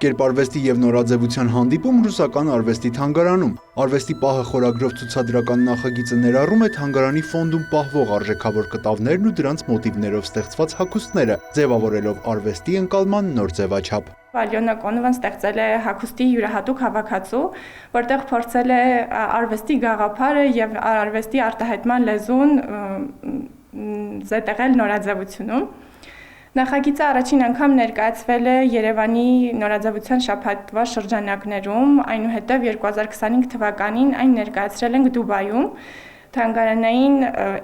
Կերպարվեստի և նորաձևության հանդիպում ռուսական արվեստի թանգարանում։ Արվեստի պահը խորագրով ցուցադրական նախագիծը ներառում է թանգարանի ֆոնդում պահվող արժեքավոր կտավներն ու դրանց մոտիվներով ստեղծված հագուստները, ձևավորելով արվեստի ընկալման նոր ձևաչափ։ Ալյոնա Կոնովան ստեղծել է հագուստի յուրահատուկ հավաքածու, որտեղ փորձել է արվեստի գաղափարը և արվեստի արտահայտման լեզուն զետեղել նորաձևությունում։ Նախագիծը առաջին անգամ ներկայացվել է Երևանի նորաձևության շաբաթվա շրջանակներում, այնուհետև 2025 թվականին այն ներկայացրել ենք Դուբայում, թանգարանային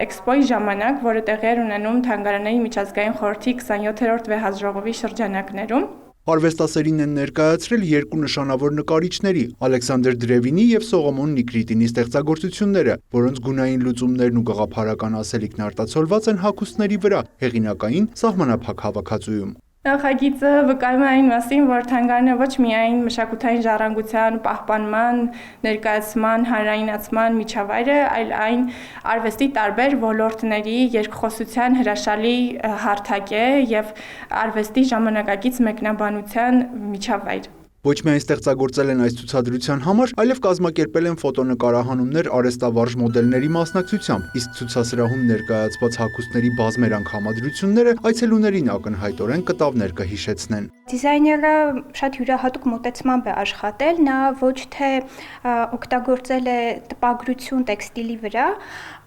էքսպոյի ժամանակ, որը տեղի էր ունենում թանգարանային միջազգային խորհրդի 27-րդ վեհաժողովի շրջանակներում։ Արվեստասերին են ներկայացրել երկու նշանավոր նկարիչների՝ Ալեքսանդր Դրևինի և Սողոմոն Նիկրիտինի ստեղծագործությունները, որոնց գունային լուծումներն ու գաղափարական ասելիքն արտացոլված են հագուստների վրա, հեղինակային սահմանափակ հավաքածուում։ Նախագիծը վկայում է այն մասին, որ թանգարանը ոչ միայն մշակութային ժառանգության, պահպանման, ներկայացման, հանրայնացման միջավայր է, այլ այն արվեստի տարբեր ոլորտների երկխոսության հրաշալի հարթակ է և արվեստի ժամանակակից մեկնաբանության միջավայր։ Ոչ միայն ստեղծագործել են այս ցուցադրության համար, այլև կազմակերպել են ֆոտոնկարահանումներ արհեստավարժ մոդելների մասնակցությամբ, իսկ ցուցասրահում ներկայացված հագուստների բազմերանգ համադրությունները այցելուներին ակնհայտորեն կտավներ կհիշեցնեն։ Դիզայները շատ յուրահատուկ մոտեցմամբ է աշխատել, նա ոչ թե օգտագործել է տպագրություն տեքստիլի վրա,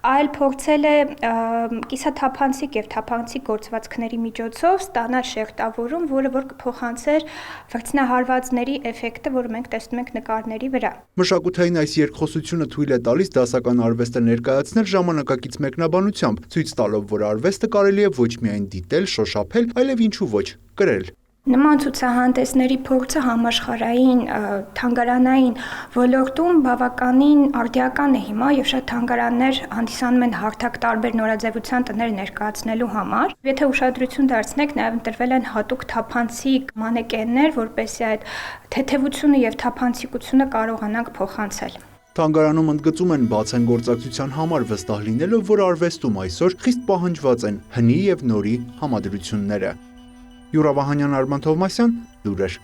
այլ փորձել է կիսաթափանցիկ և թափանցիկ գործվածքների միջոցով ստանալ շերտավորում, որը որ կփոխանցեր վրձնահարվածների էֆեկտը, որը մենք տեսնում ենք նկարների վրա։ Մշակութային այս երկխոսությունը թույլ է տալիս դասական արվեստը ներկայացնել ժամանակակից մեկնաբանությամբ, ցույց տալով, որ արվեստը կարելի է ոչ միայն դիտել, շոշափել, այլև ինչու ոչ, կրել։ Նման ցուցահանդեսների փորձը համաշխարհային թանգարանային ոլորտում բավականին արդիական է հիմա եւ շատ թանգարաններ հանդիսանում են հարթակ տարբեր նորաձևության տներ ներկայացնելու համար։ Եթե ուշադրություն դարձնեք, նաեւ ընտրվել են հատուկ թափանցիկ մանեկեններ, որպեսզի այդ թեթևությունը եւ թափանցիկությունը կարողանանք փոխանցել։ Թանգարանում ընդգծում են բաց են գործակցության համար վստահ լինելով, որ արվեստում այսօր խիստ պահանջված են հնի եւ նորի համադրությունները։ Յուրա Վահանյան, Արման Թովմասյան, լուրեր։